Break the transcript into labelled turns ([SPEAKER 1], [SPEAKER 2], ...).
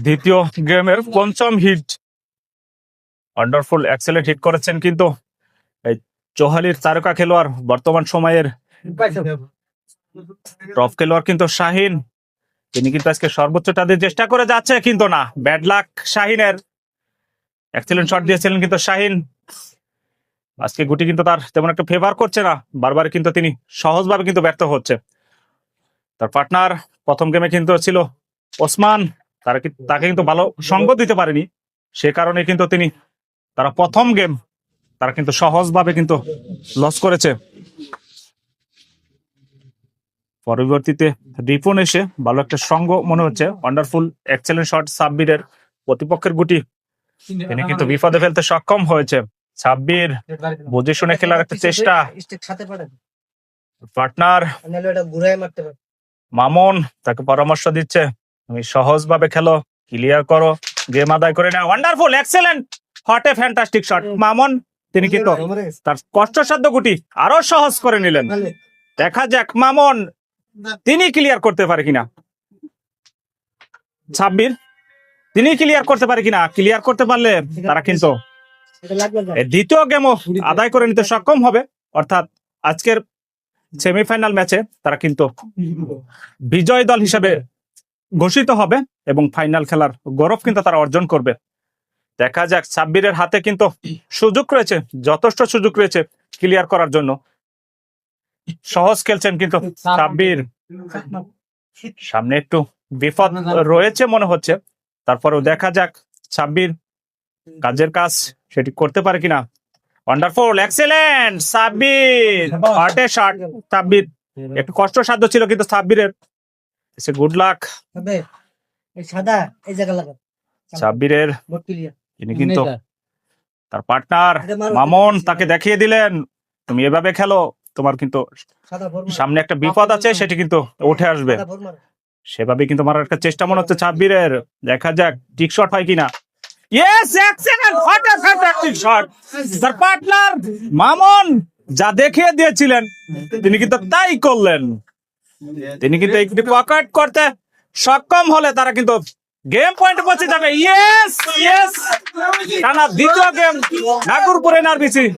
[SPEAKER 1] দ্বিতীয় গেমের পঞ্চম হিট। ওয়ান্ডারফুল এক্সেলেন্ট হিট করেছেন কিন্তু এই চৌহালির তারকা খেলোয়াড়, বর্তমান সময়ের টপ খেলোয়াড় কিন্তু শাহিন। তিনি কিন্তু আজকে সর্বোচ্চটা দিয়ে চেষ্টা করে যাচ্ছে, কিন্তু না, ব্যাড লাক শাহিনের। এক্সেলেন্ট শট দিয়েছিলেন কিন্তু শাহিন, আজকে গুটি কিন্তু তার তেমন একটা ফেভার করছে না, বারবার কিন্তু তিনি সহজভাবে কিন্তু ব্যর্থ হচ্ছে। তার পার্টনার প্রথম গেমে কিন্তু ছিল ওসমান, তাকে কিন্তু ভালো সঙ্গ দিতে পারেনি, সে কারণে কিন্তু তারা প্রথম গেম তারা কিন্তু সহজভাবে কিন্তু লস করেছে। পরবর্তীতে রিপন এসে ভালো একটা সঙ্গ মনে হচ্ছে। ওয়ান্ডারফুল এক্সেলেন্ট শট সাব্বিরের, প্রতিপক্ষের গুটি তিনি কিন্তু বিপদে ফেলতে সক্ষম হয়েছে। সাব্বির বুঝে শুনে খেলার একটা চেষ্টা, পার্টনার মামুন তাকে পরামর্শ দিচ্ছে, তুমি সহজভাবে খেলো, ক্লিয়ার করো, গেম আদায় করে নাও। Wonderful excellent what a fantastic shot Mamun, তিনি কিন্তু তার কষ্টসাধ্য গুটি আরো সহজ করে নিলেন। দেখা যাক মামুন তিনি ক্লিয়ার করতে পারে কিনা, সাব্বির তিনি ক্লিয়ার করতে পারে কিনা। ক্লিয়ার করতে পারলে তারা কিন্তু দ্বিতীয় গেমও আদায় করে নিতে সক্ষম হবে, অর্থাৎ আজকের সেমিফাইনাল ম্যাচে তারা কিন্তু বিজয় দল হিসেবে ঘোষিত হবে এবং ফাইনাল খেলার গৌরব কিন্তু তারা অর্জন করবে। দেখা যাক, সাব্বিরের হাতে কিন্তু সুযোগ রয়েছে, যথেষ্ট সুযোগ রয়েছে ক্লিয়ার করার জন্য। সহজ খেলছেন কিন্তু সাব্বির, সামনে একটু বিপদ রয়েছে মনে হচ্ছে, তারপরেও দেখা যাক সাব্বির কাজের কাজ সেটি করতে পারে কিনা। ওয়ান্ডারফুল এক্সেলেন্ট সাব্বির, হটে শট সাব্বির, একটু কষ্টসাধ্য ছিল কিন্তু সাব্বিরের, গুড লাক সাব্বিরের। তিনি কিন্তু তার পার্টনার মামুন তাকে দেখিয়ে দিলেন, তুমি এভাবে খেলো, তোমার কিন্তু সামনে একটা বিপদ আছে, সেটি কিন্তু উঠে আসবে। সেভাবে কিন্তু মারার একটা চেষ্টা মনে হচ্ছে সাব্বিরের, দেখা যাক টিক শট হয় কিনা। Yes, excellent what a fantastic shot. তার পার্টনার মামুন যা দেখিয়ে দিয়েছিলেন তিনি কিন্তু তাই করলেন, তিনি কিন্তু একটি পকেট করতে সক্ষম হলে তারা কিন্তু গেম পয়েন্টে পৌঁছে যাবে। ইয়েস ইয়েস, টানা দ্বিতীয় গেম নাগরপুর এনআরবিসি